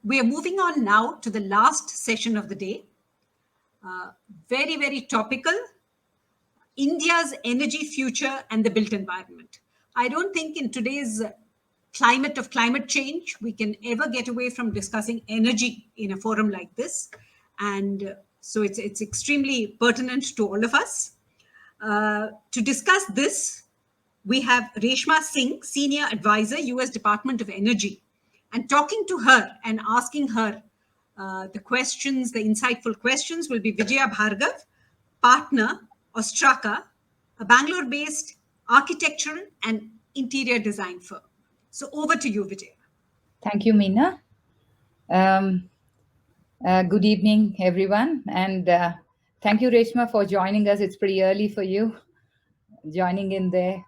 We are moving on now to the last session of the day. Very, very topical. India's energy future and the built environment. I don't think in today's climate of climate change, we can ever get away from discussing energy in a forum like this. And so it's extremely pertinent to all of us. To discuss this, we have Reshma Singh, Senior Advisor, US Department of Energy. And talking to her and asking her the questions, the insightful questions, will be Vijaya Bhargav, partner, Ostraka, a Bangalore-based architectural and interior design firm. So over to you, Vijaya. Thank you, Meena. Good evening, everyone. And thank you, Reshma, for joining us. It's pretty early for you, joining in there.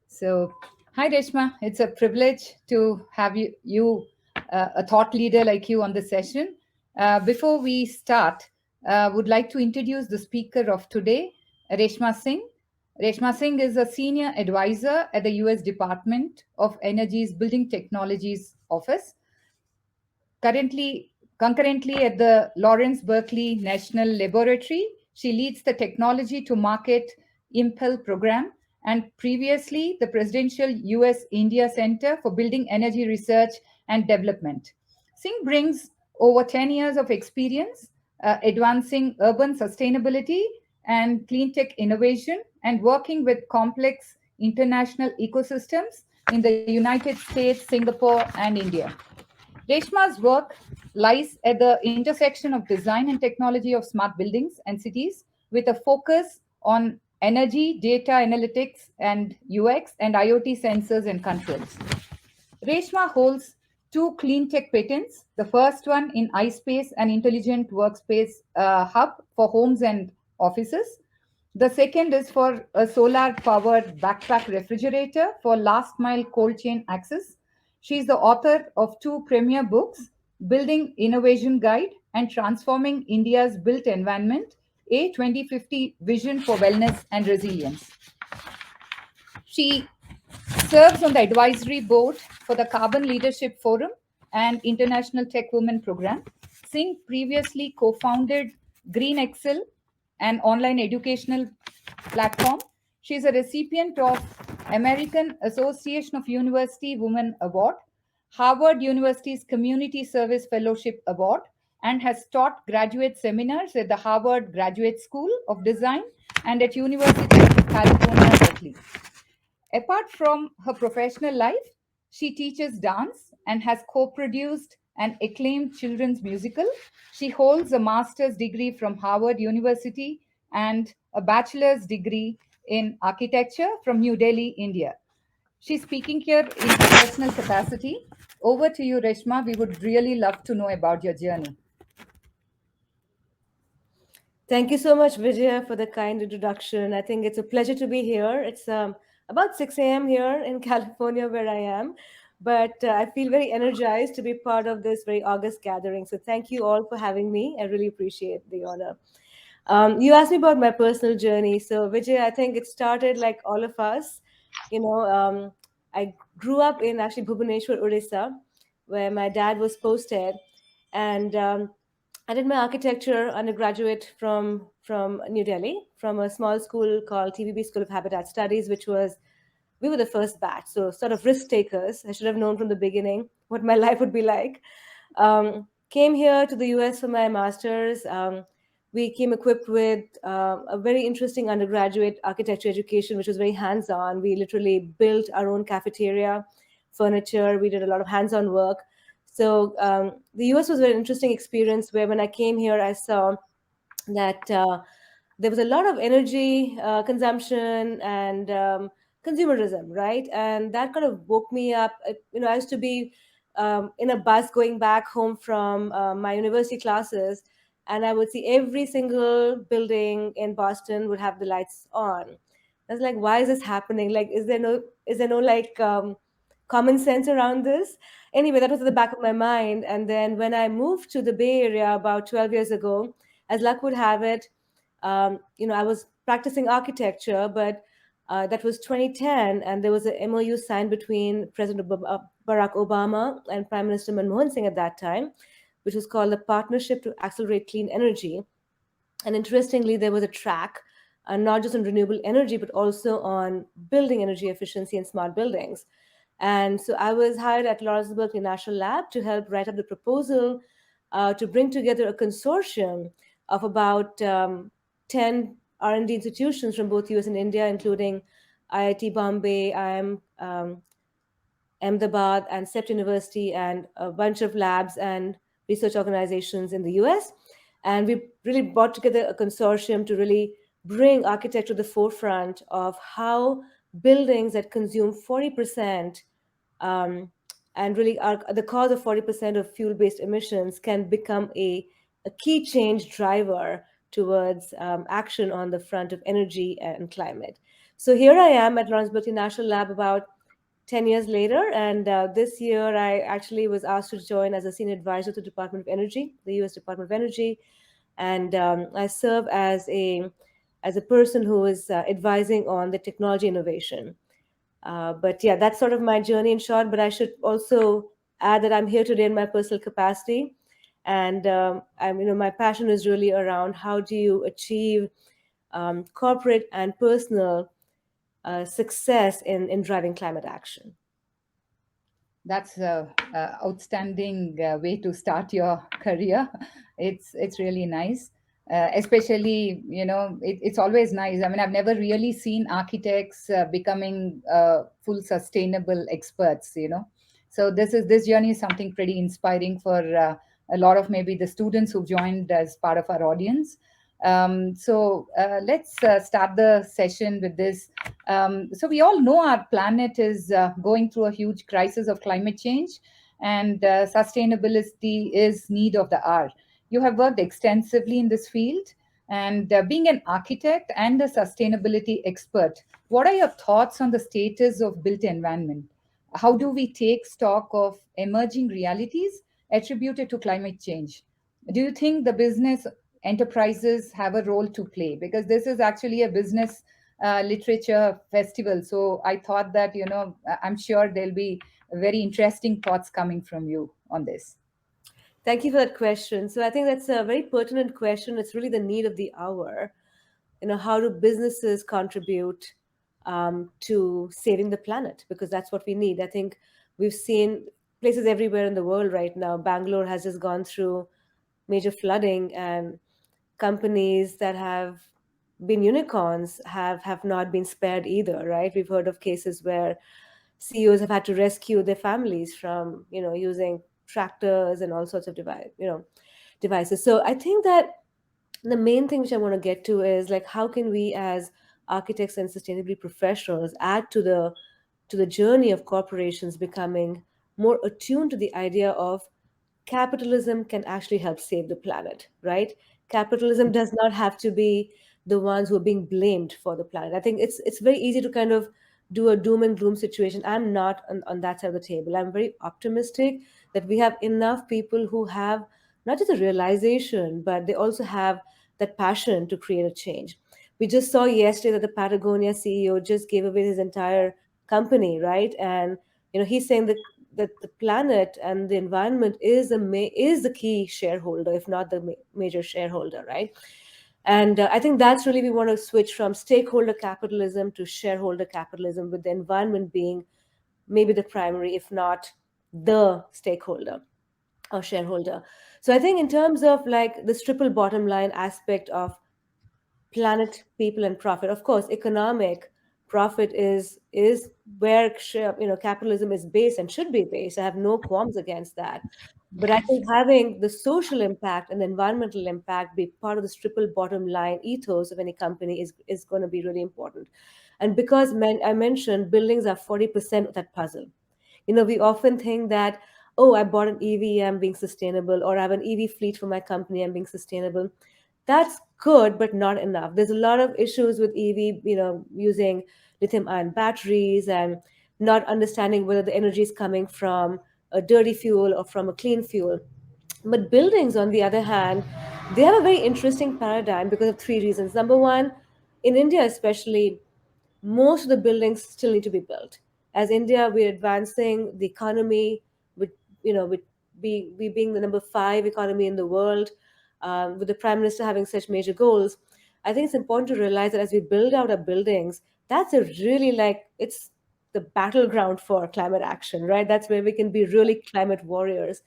So, hi, Reshma. It's a privilege to have you a thought leader like you on the session. Before we start, would like to introduce the speaker of today, Reshma Singh. Reshma Singh is a senior advisor at the US Department of Energy's Building Technologies Office. Concurrently at the Lawrence Berkeley National Laboratory, she leads the Technology to Market Impel program and previously the Presidential US India Center for Building Energy Research and Development. Singh brings over 10 years of experience advancing urban sustainability and clean tech innovation and working with complex international ecosystems in the United States, Singapore, and India. Reshma's work lies at the intersection of design and technology of smart buildings and cities with a focus on energy, data analytics, and UX and IoT sensors and controls. Reshma holds two clean tech patents, the first one in iSpace, an intelligent workspace hub for homes and offices. The second is for a solar powered backpack refrigerator for last mile cold chain access. She is the author of two premier books, Building Innovation Guide and Transforming India's Built Environment, a 2050 Vision for Wellness and Resilience. She serves on the advisory board for the Carbon Leadership Forum and International Tech Women Program. Singh previously co-founded Green Excel, an online educational platform. She is a recipient of American Association of University Women Award, Harvard University's Community Service Fellowship Award, and has taught graduate seminars at the Harvard Graduate School of Design and at University of California, Berkeley. Apart from her professional life, she teaches dance and has co-produced an acclaimed children's musical. She holds a master's degree from Harvard University and a bachelor's degree in architecture from New Delhi, India. She's speaking here in her personal capacity. Over to you, Reshma. We would really love to know about your journey. Thank you so much, Vijaya, for the kind introduction. I think it's a pleasure to be here. It's about 6 a.m. here in California, where I am, but I feel very energized to be part of this very August gathering. So thank you all for having me. I really appreciate the honor. You asked me about my personal journey. So, Vijay, I think it started like all of us. I grew up in actually Bhubaneswar, Odisha, where my dad was posted. And I did my architecture undergraduate from New Delhi, from a small school called TVB School of Habitat Studies, we were the first batch. So sort of risk takers. I should have known from the beginning what my life would be like. Came here to the US for my master's. We came equipped with a very interesting undergraduate architecture education, which was very hands-on. We literally built our own cafeteria, furniture. We did a lot of hands-on work. So the US was a very interesting experience where when I came here, I saw that there was a lot of energy consumption and consumerism, right? And that kind of woke me up. I used to be in a bus going back home from my university classes, and I would see every single building in Boston would have the lights on. I was like, why is this happening? Like, is there no like common sense around this? Anyway, that was at the back of my mind. And then when I moved to the Bay Area about 12 years ago, as luck would have it, I was practicing architecture, but that was 2010, and there was an MOU signed between Barack Obama and Prime Minister Manmohan Singh at that time, which was called the Partnership to Accelerate Clean Energy. And interestingly, there was a track, not just on renewable energy, but also on building energy efficiency and smart buildings. And so I was hired at Lawrence Berkeley National Lab to help write up the proposal to bring together a consortium of about 10 R&D institutions from both US and India, including IIT Bombay, IIM Ahmedabad, and CEPT University, and a bunch of labs and research organizations in the US. And we really brought together a consortium to really bring architecture to the forefront of how buildings that consume 40% um, and really are the cause of 40% of fuel-based emissions can become a key change driver towards action on the front of energy and climate. So here I am at Lawrence Berkeley National Lab about 10 years later. And this year, I actually was asked to join as a senior advisor to the Department of Energy, the US Department of Energy. And I serve as a person who is advising on the technology innovation. But yeah, that's sort of my journey in short. But I should also add that I'm here today in my personal capacity. And my passion is really around how do you achieve corporate and personal success in driving climate action. That's a outstanding way to start your career. It's really nice. Especially, it's always nice. I mean, I've never really seen architects becoming full sustainable experts. So this journey is something pretty inspiring for a lot of maybe the students who've joined as part of our audience. So let's start the session with this. So we all know our planet is going through a huge crisis of climate change, and sustainability is need of the hour. You have worked extensively in this field, and being an architect and a sustainability expert, what are your thoughts on the status of built environment? How do we take stock of emerging realities attributed to climate change? Do you think the business enterprises have a role to play? Because this is actually a business literature festival. So I thought that, I'm sure there'll be very interesting thoughts coming from you on this. Thank you for that question. So I think that's a very pertinent question. It's really the need of the hour. How do businesses contribute to saving the planet? Because that's what we need. I think we've seen places everywhere in the world right now. Bangalore has just gone through major flooding, and companies that have been unicorns have not been spared either, right? We've heard of cases where CEOs have had to rescue their families from, using tractors and all sorts of devices. So I think that the main thing which I want to get to is like, how can we as architects and sustainability professionals add to the journey of corporations becoming more attuned to the idea of capitalism can actually help save the planet, right? Capitalism does not have to be the ones who are being blamed for the planet. I think it's very easy to kind of do a doom and gloom situation. I'm not on that side of the table. I'm very optimistic that we have enough people who have not just a realization, but they also have that passion to create a change. We just saw yesterday that the Patagonia CEO just gave away his entire company, right? And he's saying that the planet and the environment is the key shareholder, if not the major shareholder, right? And I think that's really, we want to switch from stakeholder capitalism to shareholder capitalism, with the environment being maybe the primary, if not the stakeholder or shareholder. So I think in terms of like this triple bottom line aspect of planet, people, and profit. Of course, economic profit is where capitalism is based and should be based. I have no qualms against that. But I think having the social impact and the environmental impact be part of this triple bottom line ethos of any company is going to be really important. And because I mentioned buildings are 40% of that puzzle. We often think that, oh, I bought an EV, I'm being sustainable, or I have an EV fleet for my company, I'm being sustainable. That's good, but not enough. There's a lot of issues with EV, using lithium ion batteries and not understanding whether the energy is coming from a dirty fuel or from a clean fuel. But buildings, on the other hand, they have a very interesting paradigm because of three reasons. Number one, in India especially, most of the buildings still need to be built. As India, we're advancing the economy with, with we being the number five economy in the world, with the prime minister having such major goals. I think it's important to realize that as we build out our buildings, that's a really like it's the battleground for climate action, right? That's where we can be really climate warriors.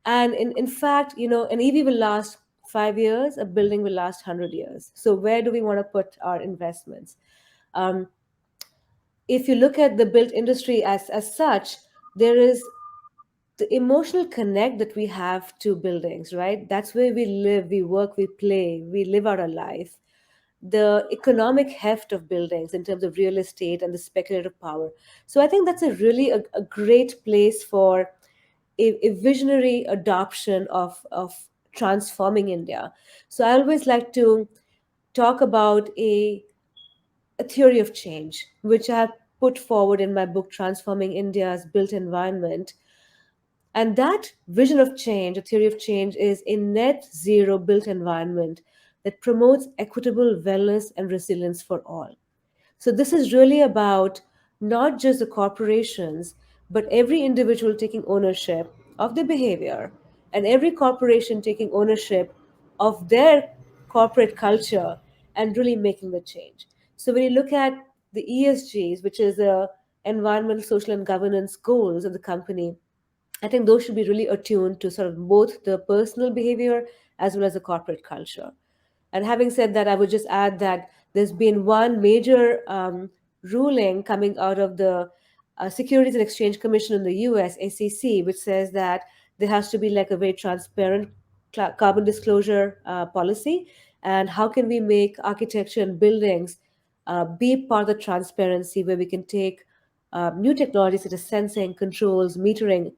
And in fact, an EV will last 5 years, a building will last 100 years. So where do we want to put our investments? Um, if you look at the built industry as such, there is the emotional connect that we have to buildings, right? That's where we live, we work, we play, we live out our life. The economic heft of buildings in terms of real estate and the speculative power. So I think that's a great place for a visionary adoption of transforming India. So I always like to talk about a theory of change, which I have put forward in my book, Transforming India's Built Environment. And that vision of change, a theory of change, is a net zero built environment that promotes equitable wellness and resilience for all. So this is really about not just the corporations, but every individual taking ownership of their behavior and every corporation taking ownership of their corporate culture and really making the change. So when you look at the ESGs, which is the environmental, social, and governance goals of the company, I think those should be really attuned to sort of both the personal behavior as well as the corporate culture. And having said that, I would just add that there's been one major ruling coming out of the Securities and Exchange Commission in the US, SEC, which says that there has to be like a very transparent carbon disclosure policy. And how can we make architecture and buildings be part of the transparency where we can take new technologies such as sensing, controls, metering,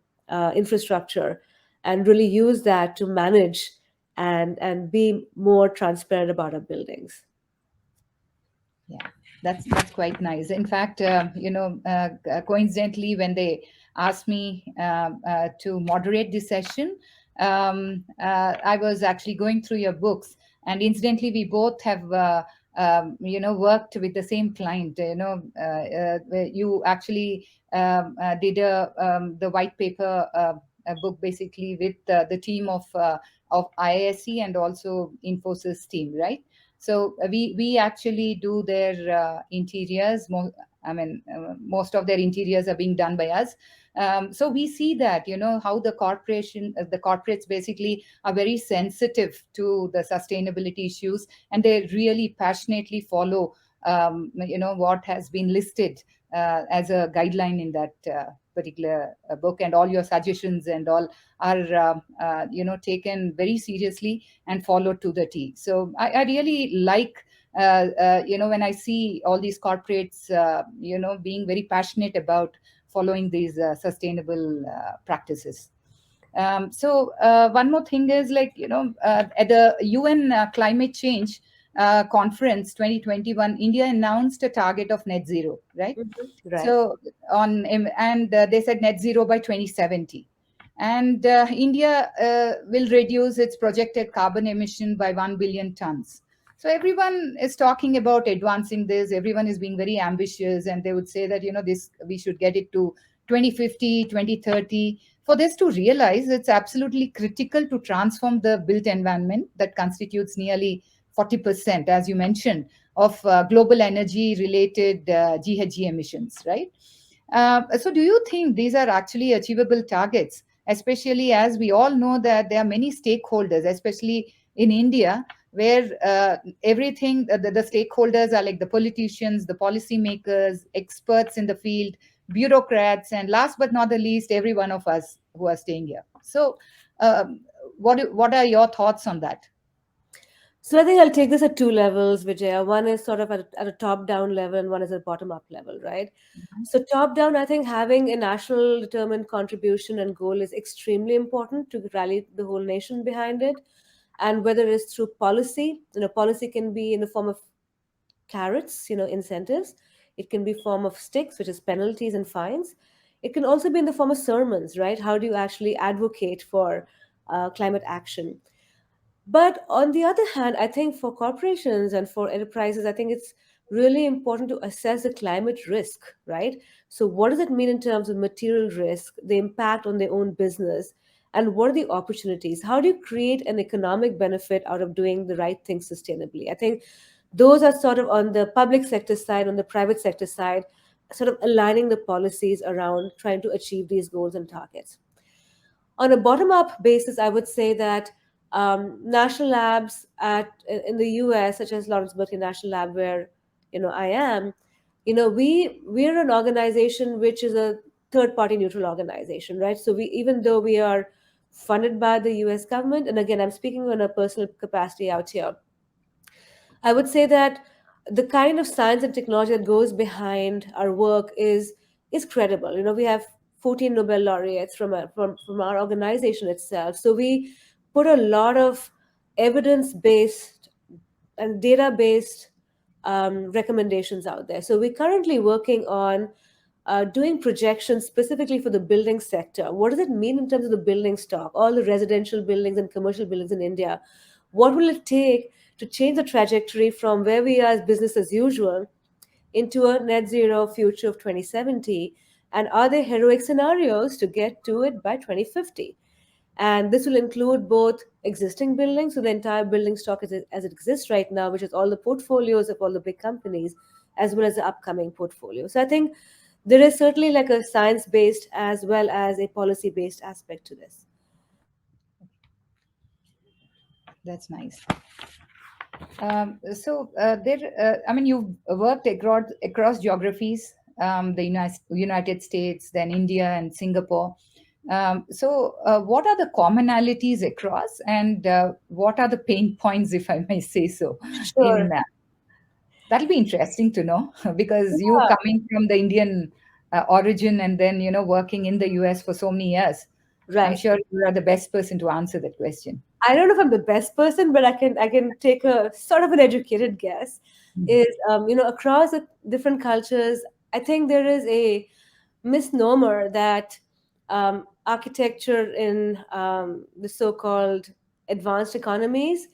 infrastructure, and really use that to manage and be more transparent about our buildings. Yeah, that's quite nice. In fact, coincidentally, when they asked me to moderate this session, I was actually going through your books, and incidentally, we both have. Worked with the same client. Where you actually did the white paper a book basically with the team of IISc and also Infosys team, right? So we actually do their interiors. Most of their interiors are being done by us. So we see that how the corporates basically are very sensitive to the sustainability issues, and they really passionately follow what has been listed as a guideline in that particular book, and all your suggestions and all are taken very seriously and followed to the T. So I really like when I see all these corporates being very passionate about following these sustainable practices. One more thing is at the UN climate change conference 2021, India announced a target of net zero, right? Right. So they said net zero by 2070, and India will reduce its projected carbon emission by 1 billion tons. So everyone is talking about advancing this. Everyone is being very ambitious, and they would say that this we should get it to 2050, 2030. For this to realize, it's absolutely critical to transform the built environment that constitutes nearly 40%, as you mentioned, of global energy related GHG emissions, right? So do you think these are actually achievable targets, especially as we all know that there are many stakeholders, especially in India, where everything, the stakeholders are like the politicians, the policymakers, experts in the field, bureaucrats, and last but not the least, every one of us who are staying here. So what are your thoughts on that? So I think I'll take this at two levels, Vijaya. One is sort of at a top-down level, and one is at bottom-up level, right? So top-down, I think having a national determined contribution and goal is extremely important to rally the whole nation behind it. And whether it's through policy, policy can be in the form of carrots, incentives. It can be form of sticks, which is penalties and fines. It can also be in the form of sermons, right? How do you actually advocate for climate action? But on the other hand, I think for corporations and for enterprises, I think it's really important to assess the climate risk, right? So, what does it mean in terms of material risk, the impact on their own business, and what are the opportunities? How do you create an economic benefit out of doing the right thing sustainably? I think those are sort of on the public sector side, on the private sector side, sort of aligning the policies around trying to achieve these goals and targets. On a bottom up basis, I would say that national labs in the US, such as Lawrence Berkeley National Lab, where I am, we're an organization which is a third party neutral organization, right? So we, even though we are funded by the US government, and again, I'm speaking on a personal capacity out here, I would say that the kind of science and technology that goes behind our work is credible. We have 14 Nobel laureates from our organization itself. So we put a lot of evidence based and data based recommendations out there. So we're currently working on doing projections specifically for the building sector. What does it mean in terms of the building stock, all the residential buildings and commercial buildings in India? What will it take to change the trajectory from where we are as business as usual into a net zero future of 2070? And are there heroic scenarios to get to it by 2050? And this will include both existing buildings, so the entire building stock as it exists right now, which is all the portfolios of all the big companies, as well as the upcoming portfolio. So I think there is certainly like a science based as well as a policy based aspect to this. That's nice. I mean, you've worked across geographies, the United States, then India and Singapore. What are the commonalities across, and what are the pain points, if I may say so, in Sure. that'll be interesting to know because you Yeah, coming from the Indian origin and then working in the US for so many years, I'm right. sure you are the best person to answer that question. I don't know if I'm the best person, but I can take a sort of an educated guess. Mhm. Is across the different cultures, I think there is a misnomer that architecture in the so-called advanced economies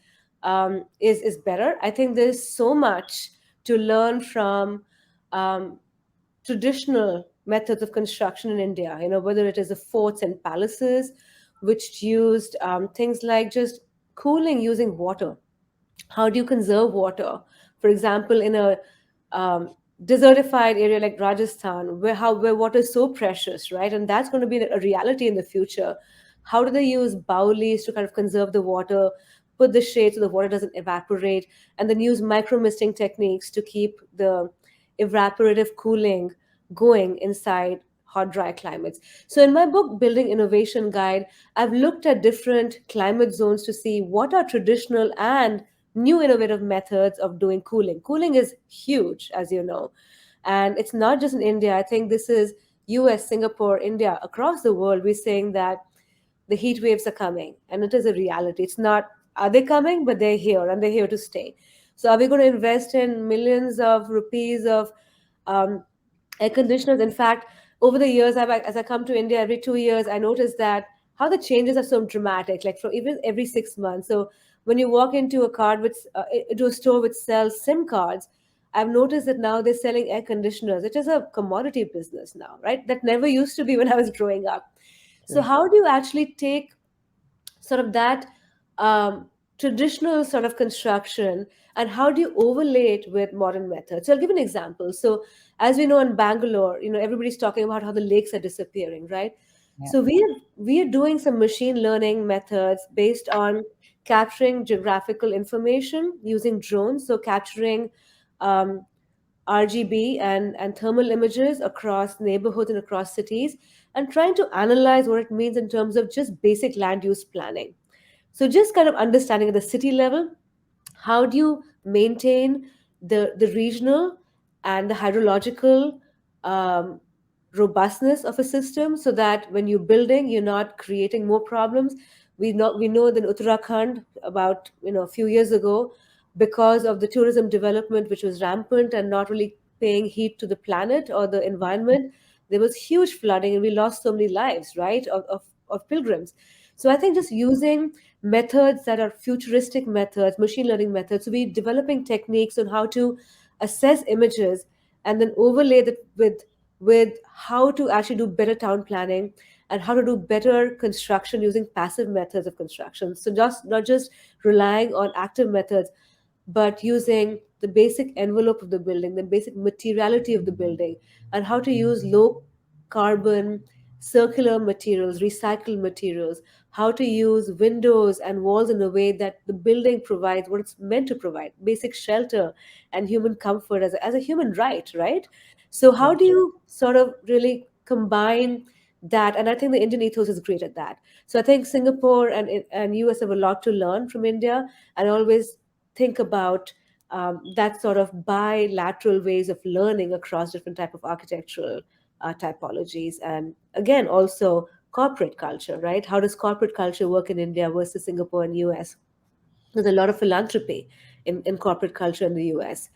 is better. I think there's so much to learn from um, traditional methods of construction in India, whether it is the forts and palaces, which used things like just cooling using water. How do you conserve water? For example, in a um, desertified area like Rajasthan, where water is so precious, right? And that's going to be a reality in the future. How do they use boulis to kind of conserve the water, put the shade so the water doesn't evaporate, and then use micro misting techniques to keep the evaporative cooling going inside hot, dry climates. So, in my book, Building Innovation Guide, I've looked at different climate zones to see what are traditional and new innovative methods of doing cooling. Cooling is huge, as you know, and it's not just in India. I think this is US, Singapore, India, across the world. We're saying that the heat waves are coming, and it is a reality. It's not are they coming, but they're here and they're here to stay. So, are we going to invest in millions of rupees of um, air conditioners? In fact, over the years, as I come to India every 2 years, I notice that how the changes are so dramatic, like from even every 6 months. So when you walk into a into a store which sells SIM cards, I've noticed that now they're selling air conditioners. It is a commodity business now, right? That never used to be when I was growing up. So True. how do you actually take sort of that traditional sort of construction, and how do you overlay it with modern methods? So I'll give an example. So as we know, in Bangalore, everybody's talking about how the lakes are disappearing, right? Yeah. So we are doing some machine learning methods based on capturing geographical information using drones, so capturing um, RGB and thermal images across neighborhoods and across cities, and trying to analyze what it means in terms of just basic land use planning. So just kind of understanding at the city level, how do you maintain the regional and the hydrological um, robustness of a system, so that when you're building, you're not creating more problems? We know that in Uttarakhand, about a few years ago, because of the tourism development which was rampant and not really paying heed to the planet or the environment, there was huge flooding and we lost so many lives, right, of pilgrims. So I think just using methods that are futuristic methods, machine learning methods. So we're developing techniques on how to assess images, and then overlay that with how to actually do better town planning and how to do better construction using passive methods of construction. So just not just relying on active methods, but using the basic envelope of the building, the basic materiality of the building, and how to use low carbon circular materials, recycled materials, how to use windows and walls in a way that the building provides what it's meant to provide, basic shelter and human comfort as a human right, right? So how Yeah. do you sort of really combine that? And I think the Indian ethos is great at that. So I think Singapore and US have a lot to learn from India, and always think about that sort of bilateral ways of learning across different type of architectural typologies, and again also corporate culture, right? How does corporate culture work in India versus Singapore and US? There's a lot of philanthropy in corporate culture in the US.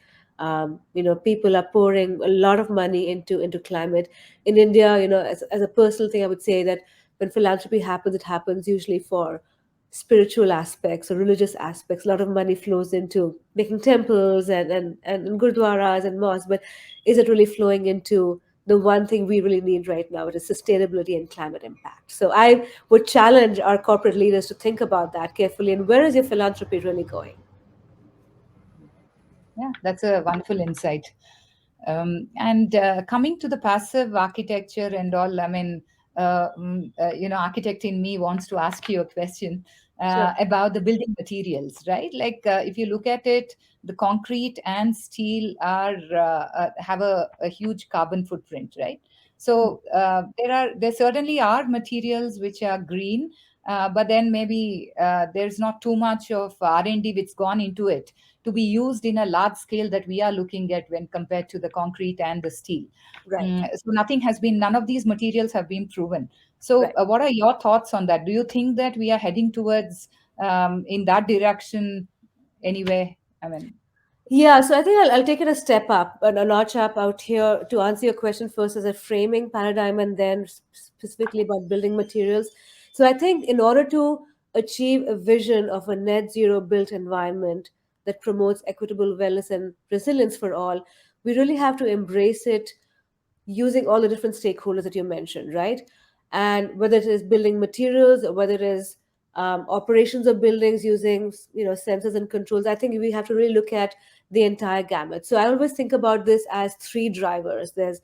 People are pouring a lot of money into climate. In India, as a personal thing, I would say that when philanthropy happens, it happens usually for spiritual aspects or religious aspects. A lot of money flows into making temples and gurdwaras and mosques, but is it really flowing into the one thing we really need right now, which is sustainability and climate impact? So I would challenge our corporate leaders to think about that carefully. And where is your philanthropy really going? Yeah, that's a wonderful insight. And coming to the passive architecture and all, I mean, architect in me wants to ask you a question Sure. about the building materials, right? Like, if you look at it, the concrete and steel have a huge carbon footprint, right? So there certainly are materials which are green, but then maybe there's not too much of R&D which gone into it to be used in a large scale that we are looking at when compared to the concrete and the steel. Right. So none of these materials have been proven. So Right. what are your thoughts on that? Do you think that we are heading towards in that direction anyway? I mean, Yeah, so I think I'll take it a step up, a notch up out here to answer your question first as a framing paradigm and then specifically about building materials. So I think in order to achieve a vision of a net zero built environment that promotes equitable wellness and resilience for all, we really have to embrace it using all the different stakeholders that you mentioned, right? And whether it is building materials or whether it is operations of buildings using sensors and controls, I think we have to really look at the entire gamut. So I always think about this as three drivers. There's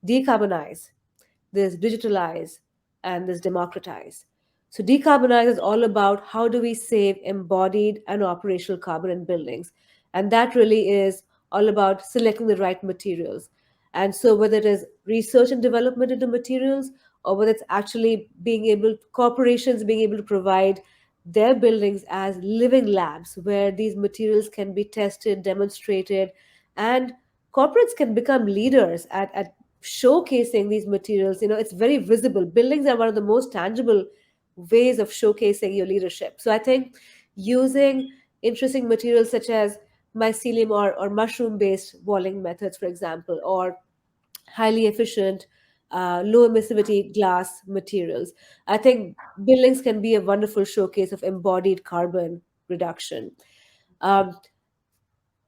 decarbonize, there's digitalize, and there's democratize. So decarbonize is all about how do we save embodied and operational carbon in buildings. And that really is all about selecting the right materials. And so whether it is research and development into materials, or whether it's actually corporations being able to provide their buildings as living labs where these materials can be tested, demonstrated, and corporates can become leaders at showcasing these materials. It's very visible. Buildings are one of the most tangible ways of showcasing your leadership. So I think using interesting materials such as mycelium or mushroom based walling methods, for example, or highly efficient low emissivity glass materials, I think buildings can be a wonderful showcase of embodied carbon reduction. um,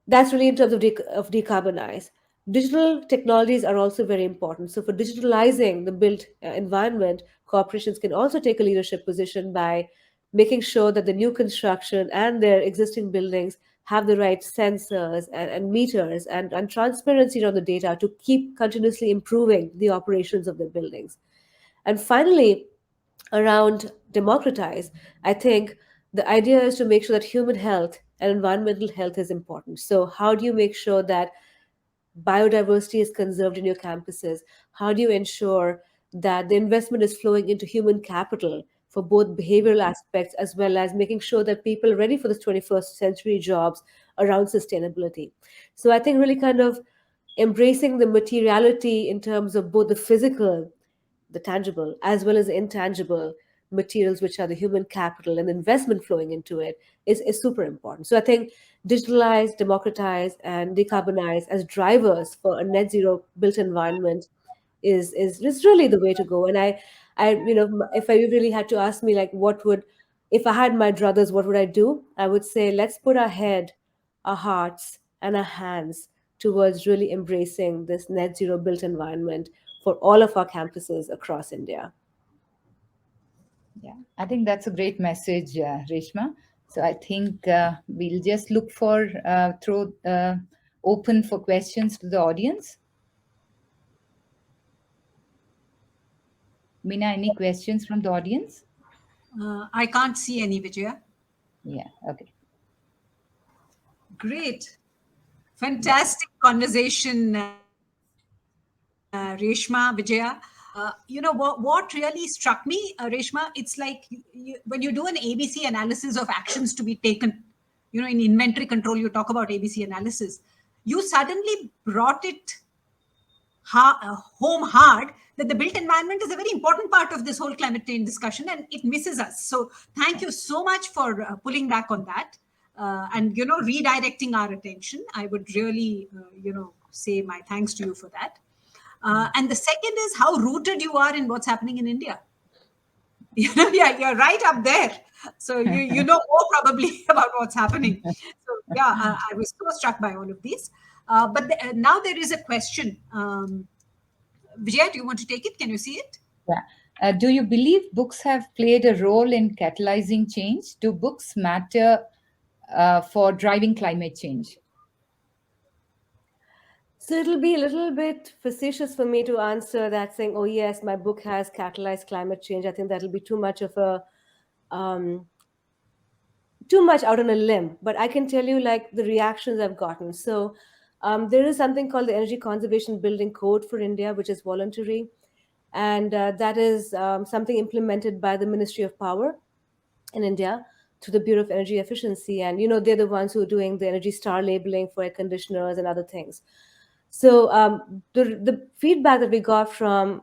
that's really in terms of decarbonize. Digital technologies are also very important. So for digitalizing the built environment, corporations can also take a leadership position by making sure that the new construction and their existing buildings have the right sensors and meters and transparency on the data to keep continuously improving the operations of the buildings. And finally, around democratize, I think the idea is to make sure that human health and environmental health is important. So, how do you make sure that biodiversity is conserved in your campuses? How do you ensure that the investment is flowing into human capital for both behavioral aspects as well as making sure that people are ready for this 21st century jobs around sustainability? So, I think really kind of embracing the materiality in terms of both the physical, the tangible as well as the intangible materials, which are the human capital and the investment flowing into it, is super important. So I think digitalize, democratize, and decarbonize as drivers for a net zero built environment is really the way to go. And if I really had to ask me, like, what would, if I had my druthers, what would I do? I would say, let's put our head, our hearts, and our hands towards really embracing this net zero built environment for all of our campuses across India. Yeah, I think that's a great message, Reshma. So I think we'll just look for throw open for questions to the audience. Mina, any questions from the audience? I can't see any, Vijaya. Yeah, okay. Great. Yeah. Fantastic conversation, Reshma, Vijaya. What really struck me, Reshma, it's like when you do an ABC analysis of actions to be taken, in inventory control, you talk about ABC analysis. You suddenly brought it home hard that the built environment is a very important part of this whole climate change discussion and it misses us. So thank you so much for pulling back on that and redirecting our attention. I would really say my thanks to you for that. And the second is how rooted you are in what's happening in India. Yeah, you're right up there. So you know more probably about what's happening. So yeah, I was so struck by all of these. Now there is a question. Vijay, do you want to take it? Can you see it? Yeah. Do you believe books have played a role in catalyzing change? Do books matter for driving climate change? So it'll be a little bit facetious for me to answer that saying, oh, yes, my book has catalyzed climate change. I think that'll be too much of a um, too much out on a limb, but I can tell you like the reactions I've gotten. So there is something called the Energy Conservation Building Code for India, which is voluntary. And that is something implemented by the Ministry of Power in India through the Bureau of Energy Efficiency. And, they're the ones who are doing the Energy Star labeling for air conditioners and other things. So the feedback that we got from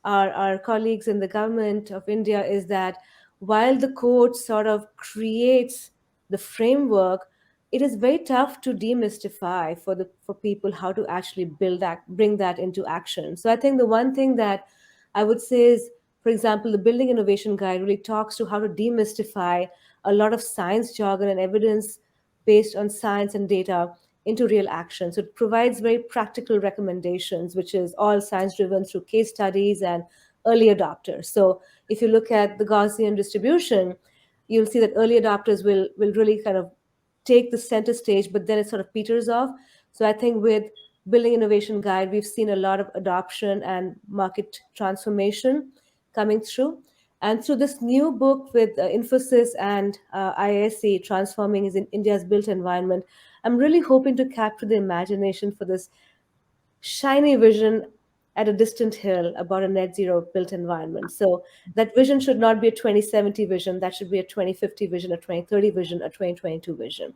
our colleagues in the government of India is that while the code sort of creates the framework, it is very tough to demystify for people how to actually bring that into action. So I think the one thing that I would say is, for example, the Building Innovation Guide really talks to how to demystify a lot of science jargon and evidence based on science and data into real action. So it provides very practical recommendations, which is all science driven through case studies and early adopters. So if you look at the Gaussian distribution, you'll see that early adopters will really kind of take the center stage, but then it sort of peters off. So I think with Building Innovation Guide, we've seen a lot of adoption and market transformation coming through. And through this new book with Infosys and IISc, Transforming is in India's Built Environment, I'm really hoping to capture the imagination for this shiny vision at a distant hill about a net zero built environment. So that vision should not be a 2070 vision, that should be a 2050 vision, a 2030 vision, a 2022 vision.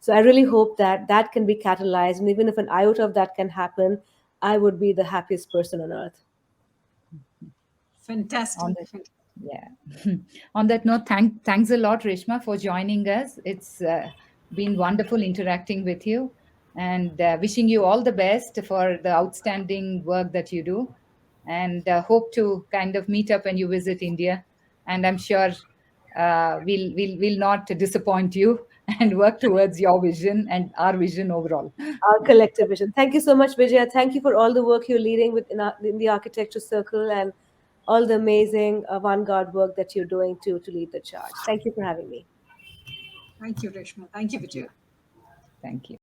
So I really hope that that can be catalyzed. And even if an iota of that can happen, I would be the happiest person on earth. Fantastic. On that, yeah. On that note, thanks a lot, Reshma, for joining us. It's been wonderful interacting with you, and wishing you all the best for the outstanding work that you do. And hope to kind of meet up when you visit India. And I'm sure we'll not disappoint you and work towards your vision and our vision overall. Our collective vision. Thank you so much, Vijaya. Thank you for all the work you're leading in the architecture circle and all the amazing avant-garde work that you're doing to lead the charge. Thank you for having me. Thank you, Reshma. Thank you, Thank you. Vijaya. Thank you.